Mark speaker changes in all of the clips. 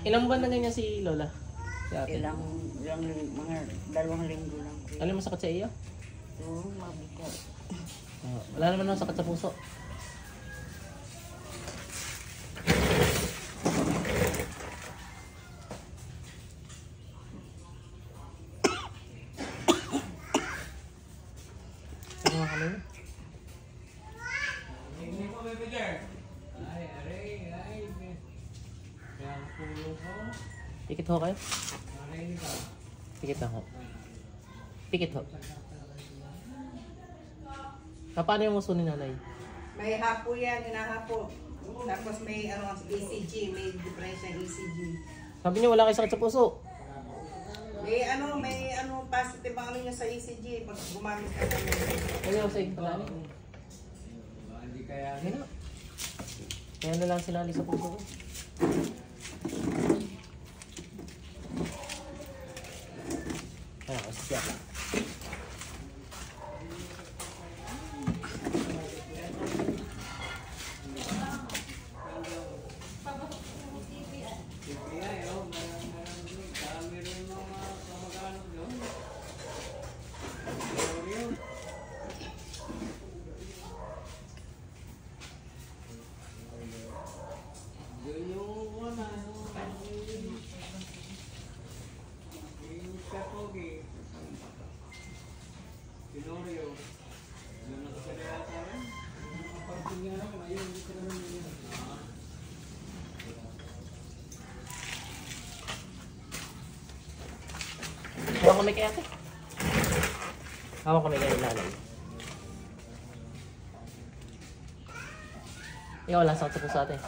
Speaker 1: Ilang buwan na ganyan si Lola? Si ate?
Speaker 2: Mga 2 linggo lang.
Speaker 1: Alam mo sakit sa iyo?
Speaker 2: Oo, mabigat.
Speaker 1: Wala naman ako sakit sa puso. Ano nga kami?
Speaker 3: Hindi ko bibigyan. Ay. Kaya pulo ko.
Speaker 1: Pikit ho kayo? Pikit na ho. Pikit ho. Paano yung uso ni nanay?
Speaker 4: May hapo yan, hinahapo. Tapos may ECG, may depression ECG.
Speaker 1: Sabi niyo wala kayo sakit sa puso.
Speaker 4: May positive ang niya sa ECG pag gumamit ka na.
Speaker 1: Ano sa iyo?
Speaker 3: Hindi kaya.
Speaker 1: Ano? Kaya na lang sinali sa puso ko. Ayan, siya. Hawak kami kay ate. Hawak kami kay nanay. Ikaw wala sakit sa puso ate.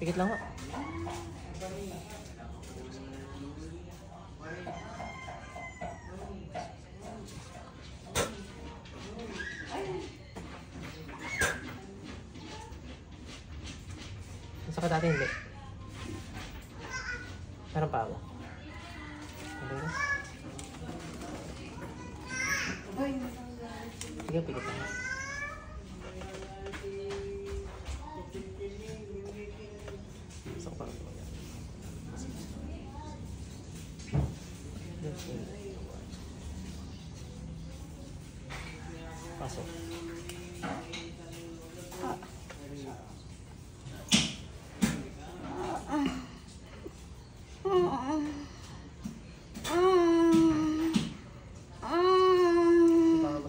Speaker 1: Pikit lang ho. Sakit ate hindi. Meron pa ako. Sige, pikit lang. Pasok pa rin. Pasok.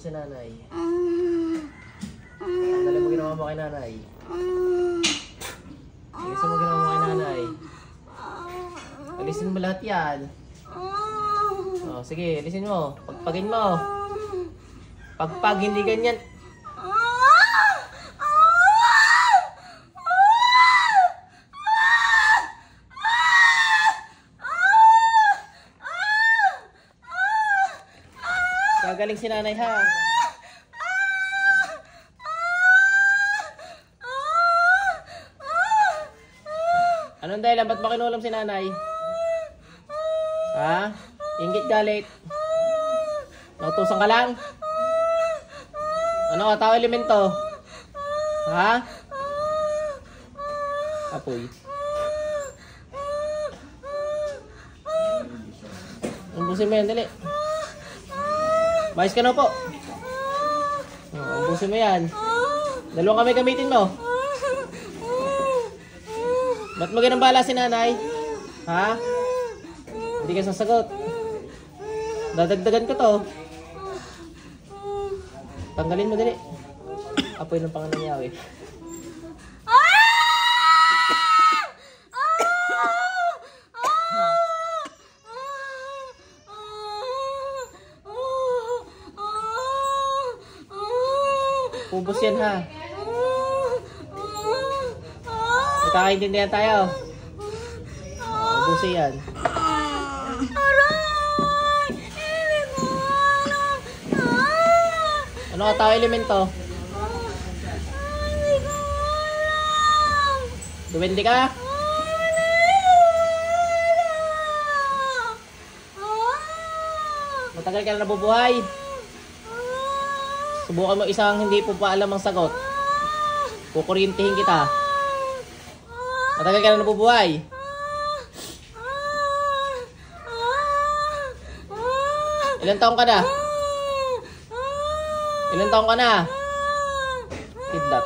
Speaker 1: Si nanay. Dali mo ginawa mo kay nanay. Alisin mo ginawa mo kay nanay. Alisin mo lahat yan. Oh, sige, alisin mo. Pagpagin mo. Pagpag hindi ganyan. Gagaling si nanay ha. Anong dahilan? Ba't makinulam si nanay? Ha? Ingit galit? Nautusan ka lang? Ano ka? Tao elemento? Ha? Apoy. Umbusin mo yan, dali. Mais ka na po. Umbusin mo yan. Dalawang kami gamitin mo. Ba't mo ginambala si nanay? Ha? Hindi ka sasagot. Dadagdagan ko to. Tanggalin mo dali. Apoy ng pangalan niya eh. Ubus yan ha. Nagkakaintindihan tayo. Ubusin yan. Ano ka tao elemento? Duwende ka? Matagal ka na nabubuhay. Subukan mo isang hindi po pa alam ang sagot. Kukuryentihin kita. Matagal ka na nabubuhay. Ilan taong ka na? Ilan taong ka na? Kidlat.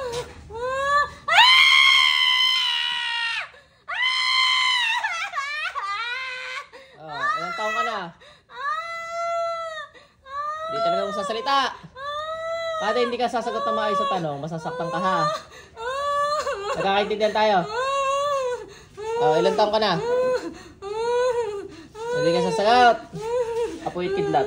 Speaker 1: Oh, ilan taong ka na? Hindi talaga mo sasalita. Pati hindi ka sasagot na maayos sa tanong, masasaktan ka ha. Nagkakaintindihan tayo. Oh, ilan taong ka na? Hindi ka sasagot. Apoy kidlat.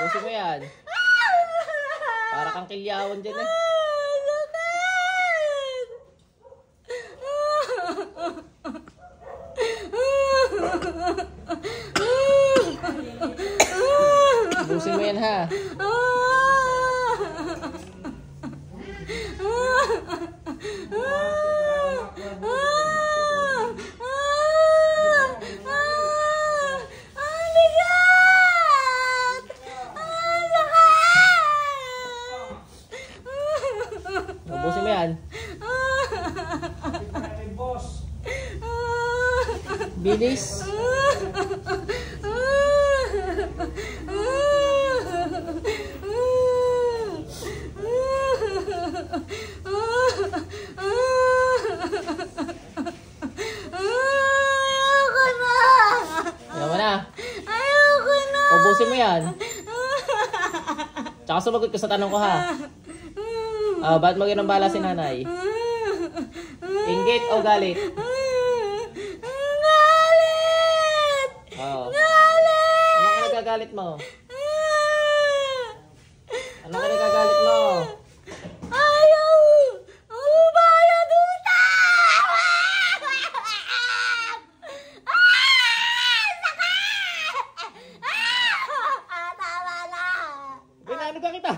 Speaker 1: Busin mo yan. Para kang kilyawan dyan eh. Busin mo yan ha. Busin mo yan. Bilis. Ayaw mo na. Ubusin mo yan. Tsaka sumagot ka sa tanong ko ha. Ba't mo ginambala si nanay? Inggit o galit?
Speaker 5: Galit!
Speaker 1: Oh.
Speaker 5: Galit!
Speaker 1: Ano ka nagagalit mo? Ano ka nagagalit mo?
Speaker 5: Ayaw! Bayad utang! Tama na!
Speaker 1: Binano ka kita?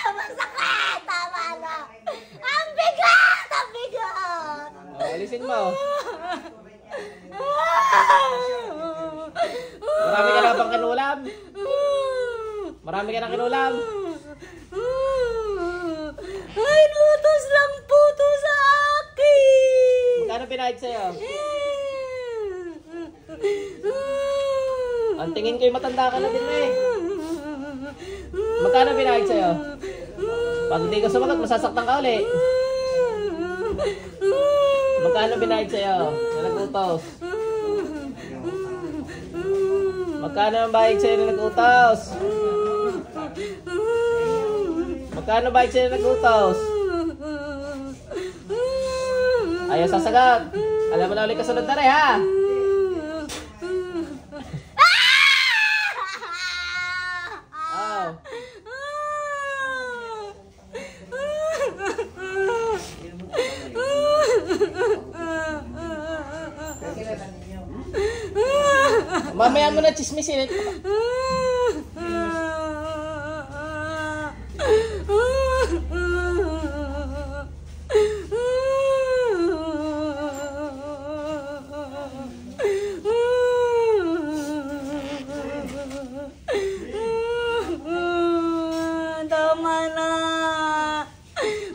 Speaker 5: Masakit! Tama na! Ang bigat! Ang bigat!
Speaker 1: Alisin mo. Marami ka na bang kinulam? Marami ka na kinulam?
Speaker 5: Ay, nutos lang po to sa akin!
Speaker 1: Magkano pinahid sa'yo? Ang tingin ko'y matanda ka na din eh. Magkano pinahid sa'yo? Pag hindi ka sumagot, masasaktan ka ulit. Magkano binahid sa'yo? Na nag-utos? Magkano ang bahid sa'yo na nag-utos? Magkano bahid sa'yo na nag-utos? Ayaw sasagot. Alam mo na ulit kasunod na rin ha? Oh. Mamaya mo na chismisin.
Speaker 5: Tama na.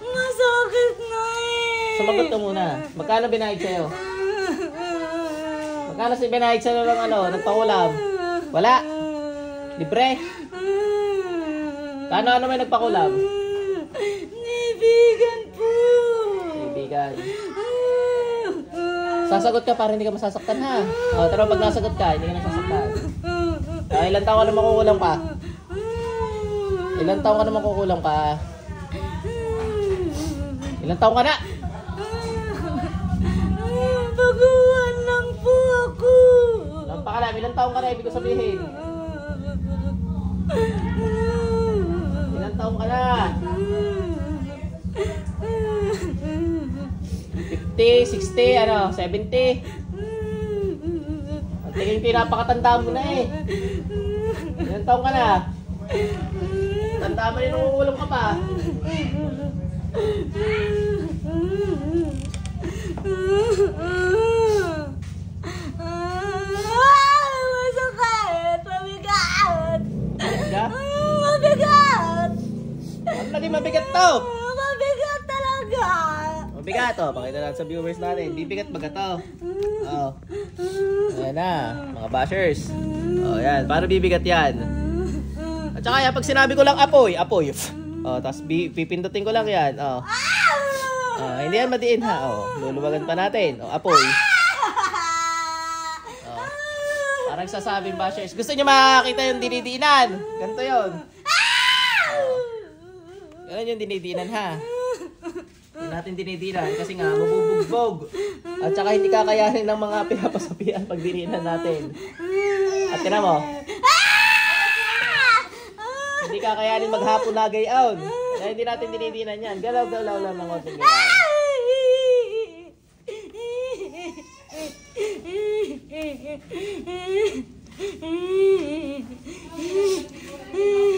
Speaker 5: Masakit na eh.
Speaker 1: Sumagot ka muna. Magkano binahid sa'yo? Magkano si binahid sa'yo ng nagpakulam? Wala? Libre? Kano may nagpakulam?
Speaker 5: Nibigan po.
Speaker 1: Kaibigan. Sasagot ka para hindi ka masasaktan ha. O, pero pag nasagot ka, hindi ka nasasaktan. Ilan taon ka naman kukulang pa? Ilan taon ka naman kukulang pa? Ilan taon ka na?
Speaker 5: Baguhan lang po ako.
Speaker 1: Napakalam, ilan taon ka na ibig ko sabihin? Ilan taon ka na? 50, 60, 70? Ang tingin ko yung napakatanda mo na eh. Ilan taon ka na? Tanda mo rin nung kukulong ka pa. natin, mabigat to.
Speaker 5: Mabigat talaga.
Speaker 1: Mabigat, oh. Pakita natin sa viewers natin. Bibigat baga to. Oh. Ayan na, mga bashers. Oh, yan. Paano bibigat yan? At saka yan, pag sinabi ko lang apoy, apoy. Oh, tapos pipindutin ko lang yan. Oh. Oh, hindi yan madiin ha. Oh, luluwagan pa natin. Oh, apoy. Oh. Parang sasabing bashers. Gusto niyo makakita yung dinidiinan? Ganito yun. Oh. Ganun yung dinidiinan ha. Hindi natin dinidinan kasi nga mabubugbog. At saka hindi kakayanin ng mga pinapasapian pag dinidinan natin. At tinan mo. Hindi kakayanin maghapon na gayon. Kaya hindi natin dinidinan yan. Galaw-galaw lang ng konting gayon.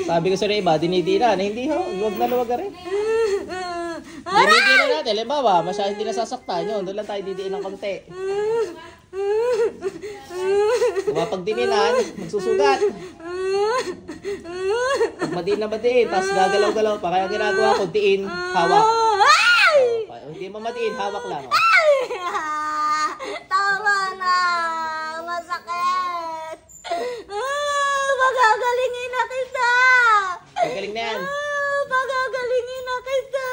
Speaker 1: Sabi ko sa iba, dinidinan. Hindi ho, luwag na luwag ka rin. Dinidinan natin. Halimbawa, masyadong hindi nasasaktan yun. Doon lang tayo didiin ng konti. Kapag dininan, magsusugat. Pag madiin na madiin, tapos gagalaw-galaw pa. Kaya ginagawa ko, diin, hawak. Hindi mo madiin, hawak lang.
Speaker 5: Tama na. Masakit. Magagalingin na kita.
Speaker 1: Magaling na yan.
Speaker 5: Magagalingin na kita.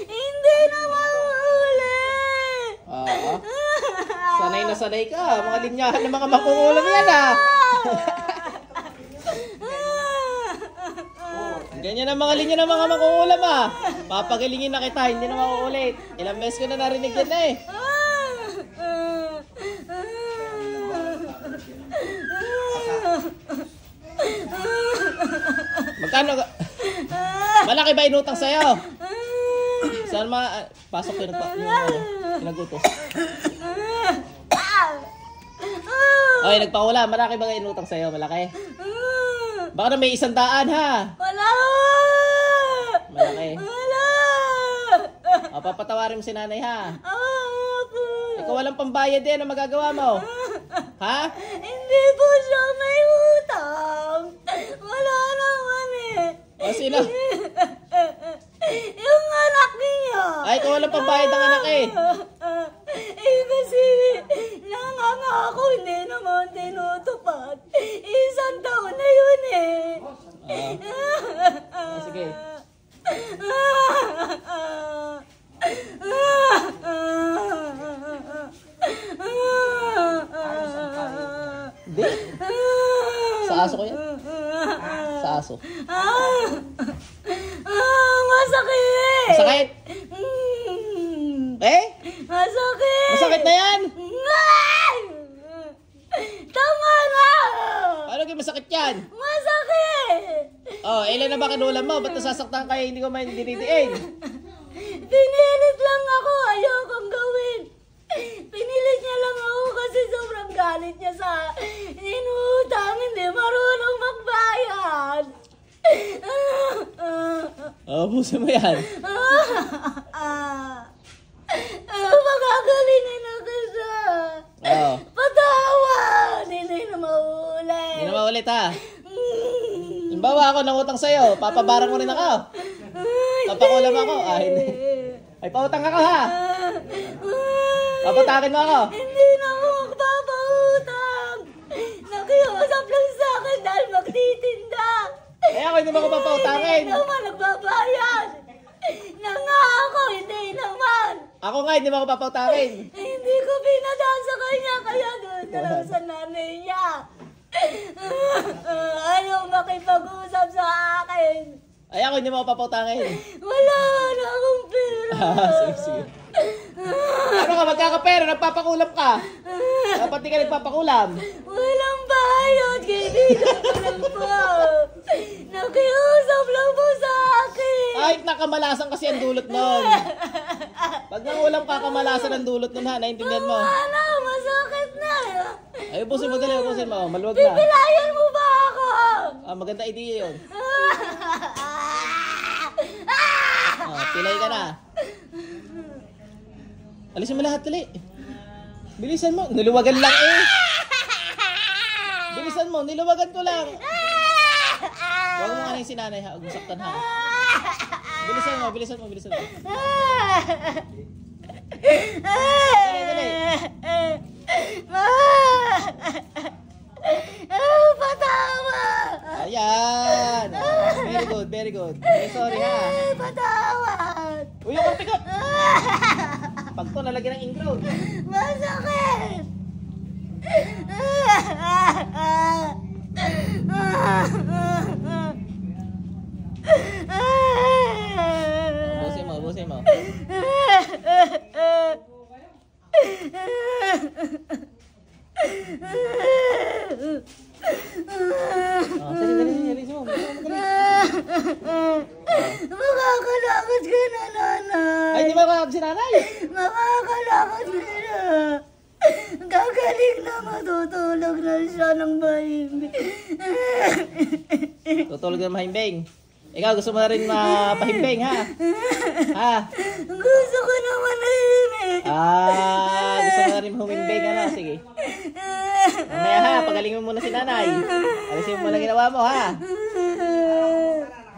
Speaker 5: Hindi na mahuli.
Speaker 1: Oo. Sanay na sanay ka. Mga linyahan ng mga makukulam yan ah. Ganyan ang mga linya ng mga makukulam ah. Papagalingin na kita, hindi na makukulit. Ilang beses ko na narinig yan na eh. Magkano ka? Malaki ba inutang sa'yo? Saan pasok yung nagutos? Oy, nagpakula. Malaki ba inutang sa'yo? Malaki? Baka na may 100 ha?
Speaker 5: Wala!
Speaker 1: Malaki.
Speaker 5: Wala!
Speaker 1: O, papatawarin mo si nanay ha?
Speaker 5: Apo!
Speaker 1: Ikaw walang pambayad din. Ano magagawa mo? Ha?
Speaker 5: Hindi po siya may utang. Wala naman eh.
Speaker 1: O, sino?
Speaker 5: Yung anak niya.
Speaker 1: Ay, ikaw walang pambayad ng anak eh.
Speaker 5: Kasi nangangako hindi naman tinutupad. 1 taon na yun eh.
Speaker 1: Sige. Hindi. Sa aso ko yan? Sa aso.
Speaker 5: Masakit!
Speaker 1: Masakit? Eh?
Speaker 5: Masakit!
Speaker 1: Masakit na yan?
Speaker 5: Tama na!
Speaker 1: Paano kayo masakit yan?
Speaker 5: Masakit!
Speaker 1: Oh, ilan na ba kinulam mo? Ba't nasasaktan kayo hindi ko may dinidiin?
Speaker 5: Pinilit lang ako. Ayokong gawin. Pinilit niya lang ako kasi sobrang galit niya sa inutang. Hindi marunong magbayad.
Speaker 1: Oh, puso mo yan.
Speaker 5: Magagalingin na kita.
Speaker 1: Oo.
Speaker 5: Patawan! Hindi na maulit.
Speaker 1: Hindi na maulit ha. Halimbawa ako nangutang sa'yo, papabarang mo rin ako. Papakulam ako. Ah, hindi. Ay, pautang ako ha. Papatakin mo ako.
Speaker 5: Hindi na ako magpapautang. Nakiusap lang sa akin dahil magtitinda.
Speaker 1: Eh ako hindi mo ako papautangin.
Speaker 5: Hindi naman nagbabayad. Nangako, hindi naman.
Speaker 1: Ako nga hindi mo ako papautangin.
Speaker 5: Hindi ko pinadaan sa kanya, kaya doon na lang sa nanay niya. Ayaw makipag-usap sa akin.
Speaker 1: Ay ako hindi mo ako papautangin.
Speaker 5: Wala na akong pera.
Speaker 1: Sige, sige. Ano ka, magkakapera, nagpapakulam ka. Dapat di ka nagpapakulam.
Speaker 5: Walang bayad, kaibigan ko lang po. Nakiusap lang po sa akin.
Speaker 1: Ay, nakamalasan kasi ang dulot nun. Pag nangulam ka, kamalasan ang dulot nun ha, naintindihan mo.
Speaker 5: Wala, masakit na.
Speaker 1: Ay, ubusin mo dali, ubusin mo. Maluwag na.
Speaker 5: Pipilayan mo ba ako?
Speaker 1: Ah, maganda idea yun. Pilay ka na. Alisin mo lahat, dali. Bilisan mo. Niluwagan lang eh. Bilisan mo, niluwagan ko lang. Huwag mo nga yung sinanay ha. Huwag mo saktan ha. Bilisan mo, bilisan mo, bilisan mo. Dali.
Speaker 5: Patawad!
Speaker 1: Ayan. Very good, very good. Okay, sorry ha.
Speaker 5: Patawad!
Speaker 1: Uy, yung pikot. Pag to, nalagyan ng ingrown.
Speaker 5: Masakit!
Speaker 1: Busin mo. Dali mo.
Speaker 5: Makakalakad ka na, nanay.
Speaker 1: Ay, di ba ka si nanay?
Speaker 5: Makakalakad ka na. Gagaling na, matutulog na siya ng mahimik.
Speaker 1: Tutulog na mahimbing. Ikaw, gusto mo na rin mapahimbing, ha? Ha?
Speaker 5: Gusto ko na manahimik.
Speaker 1: Gusto mo na rin humimbing, ano? Sige. Mamaya ha, pagalingin mo muna si nanay. Alisin mo lang ginawa mo, ha?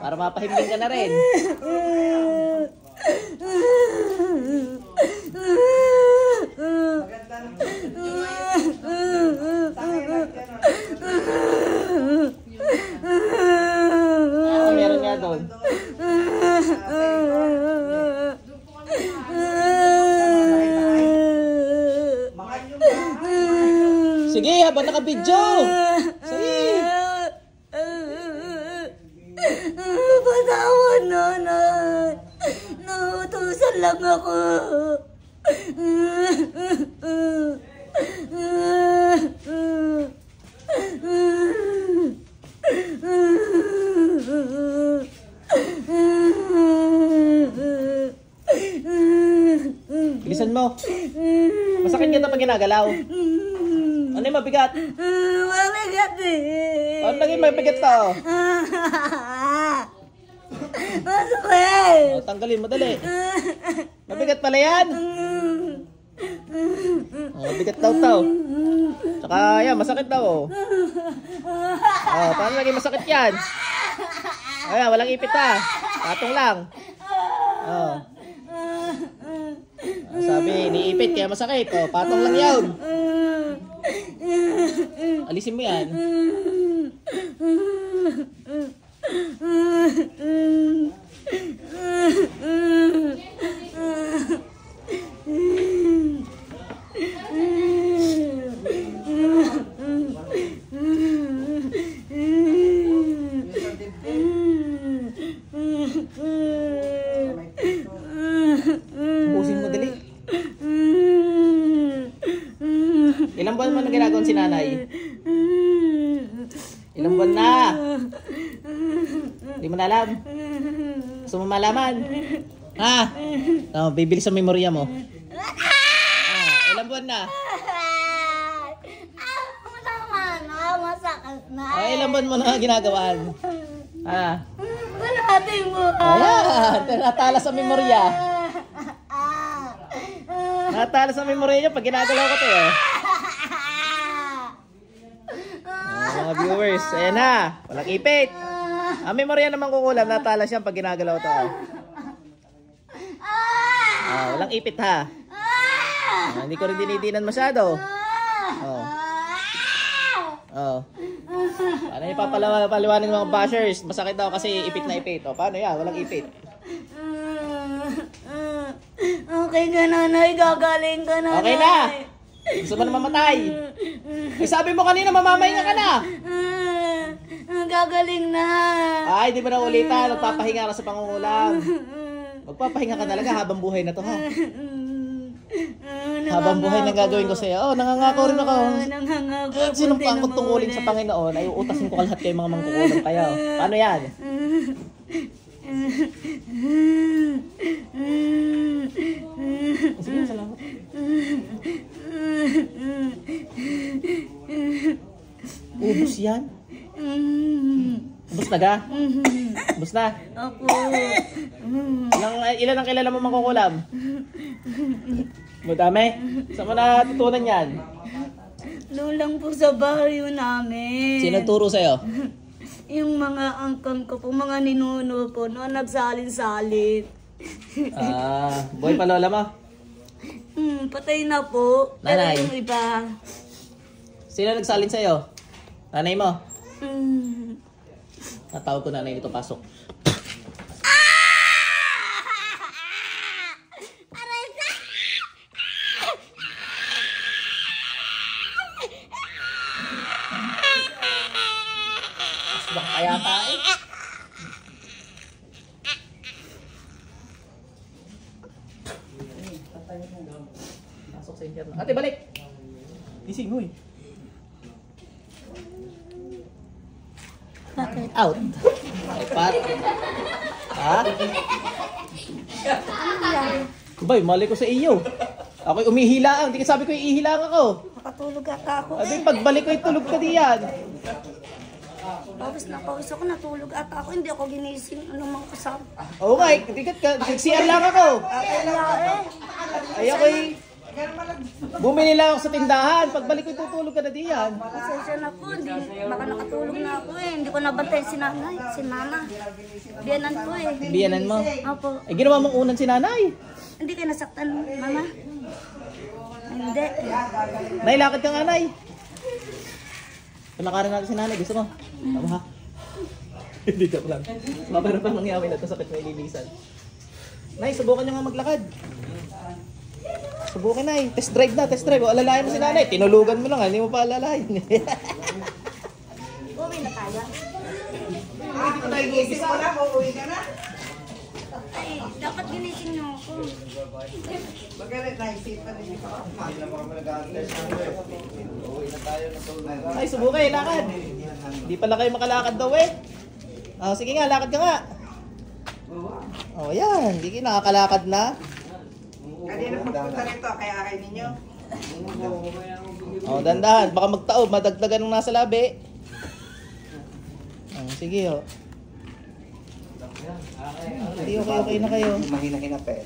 Speaker 1: Para mapahimbing ka na rin. Meron nga doon. Sige, habang naka-video. Sige.
Speaker 5: Patawad, nanay. Nautusan lang ako.
Speaker 1: Bilisan mo. Masakit kita pag ginagalaw. Ano yung mabigat?
Speaker 5: Mabigat eh.
Speaker 1: Ano naging mabigat to?
Speaker 5: Masakit.
Speaker 1: Tanggalin mo, dali. Mabigat pala yan. Mabigat daw to. Tsaka yan, masakit daw. Paano naging masakit yan? Ayan, walang ipit ha. Patong lang. Sabi, niipit kaya masakit. Patong lang yun. Alisin mo yan. Busin mo dali. Ilang buwan mo na ginagawa si nanay? Ilang buwan na? Hindi mo na alam? Gusto mo malaman? Ha? Bibili sa memorya mo. Ilang buwan na?
Speaker 5: Masakit na.
Speaker 1: Ilang buwan mo na ginagawaan?
Speaker 5: Kalahating buhay.
Speaker 1: Ayan, natala sa memorya. Natala sa memorya niya pag ginagalaw ko to eh. Mga viewers, ayan na. Walang ipit. Ang memorya naman kukulam, natala siya pag ginagalaw to. Walang ipit ha. Hindi ko rin dinidinan masyado. Paano yung papaliwanag ng mga bashers? Masakit daw kasi ipit na ipit. Paano yan? Walang ipit.
Speaker 5: Okay ka, nanay. Gagaling ka, nanay.
Speaker 1: Okay na. Gusto mo na mamatay. Sabi mo kanina mamamahinga ka na.
Speaker 5: Gagaling na.
Speaker 1: Ay, di ba na ulitan? Magpapahinga ka sa pangungulam. Magpapahinga ka talaga habang buhay na to ha. Habang buhay na gagawin ko sa'yo. Nangangako rin ako. Sinumpang ko tungkulin sa Panginoon ay uutasin ko lahat kayo mga mangkukulam kayo. Paano yan? Sige, salamat. Ubus yan? Ubus na ga? Ubus na?
Speaker 5: Ako.
Speaker 1: Ilan ang kilala mo mangkukulam? Madami? Saan mo natutunan yan?
Speaker 5: Doon lang po sa baryo namin.
Speaker 1: Sino nagturo sa'yo?
Speaker 5: yung mga angkan ko po, mga ninuno po, no, nagsalin-salin.
Speaker 1: Boy pa lola mo?
Speaker 5: Patay na po. Pero
Speaker 1: Nanay.
Speaker 5: yung iba,
Speaker 1: Sino nagsalin sa'yo? Nanay mo?
Speaker 5: mm,
Speaker 1: Natawag ko nanay nito, pasok. Baka kaya tayo. Pasok sa inyo. Ate, balik! Gising, huy.
Speaker 5: bakit?
Speaker 1: Out. Ay, Pat. Ha? Bay, mali ko sa iyo. Ako'y umihilaan. Hindi ka sabi ko iihilang ako.
Speaker 5: Nakatulog ata ako
Speaker 1: Abi, pagbalik ko itulog ka diyan.
Speaker 5: Pawis na pawis ako, natulog ata ako. Hindi ako ginising. Anong mga kasama?
Speaker 1: Oo nga, tikat ka. Nagsiyan lang ako.
Speaker 5: Kaya
Speaker 1: Ay, ako'y bumili lang ako sa tindahan. Pagbalik ko itutulog ka na diyan.
Speaker 5: pasensya na po. Hindi, baka nakatulog na ako eh. Hindi ko nabantay si nanay, si mama. Biyanan ko eh.
Speaker 1: Biyanan mo.
Speaker 5: Opo.
Speaker 1: Ay, ginawa mong unan si nanay.
Speaker 5: Hindi kayo nasaktan, mama? Hindi.
Speaker 1: Nailakad ka nga, nay. Palakarin natin si nanay. Gusto mo? Tama ha? Hindi ka lang. Mapara pa mangyawin na ito. Sakit na ililisan. Nay, subukan nyo nga maglakad. Subukan, nay. Test drive na, test drive. O, alalayan mo si nanay. Tinulugan mo lang. Hindi mo pa alalayan.
Speaker 5: Uwi na tayo.
Speaker 1: Hindi ko tayo
Speaker 4: Isip mo na, uuwi ka na.
Speaker 5: Ay, dapat ginising niyo ako.
Speaker 4: Magalit na, isipan ninyo pa.
Speaker 1: Ay, subukan. Lakad. Hindi pala kayo makalakad daw eh. Oh, sige nga, lakad ka nga. Oh, yan. Hindi kayo nakakalakad na.
Speaker 4: Kanina pagpunta nito, kaya kayo ninyo.
Speaker 1: Oh, dandahan. Baka magtaob. Madagdagan ng nasa labi. Oh, sige, oh. Hindi, okay na kayo.
Speaker 6: Mahina-hina pa eh.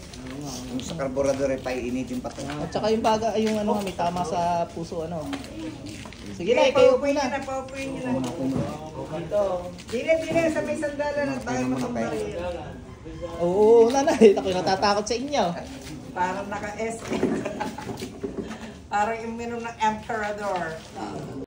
Speaker 6: Yung sa karburador eh, paiinitin pa to.
Speaker 1: At saka yung baga, yung ano, may tama sa puso, ano. Sige na, kayo po
Speaker 4: paupuin nyo
Speaker 1: na.
Speaker 4: na, paupuin nyo na.
Speaker 1: Dito.
Speaker 4: Dili, sa may sandalan na tayo matumari.
Speaker 1: Oo, nanay. Ako'y natatakot sa inyo.
Speaker 4: Parang naka-S. Parang yung minum ng emperador.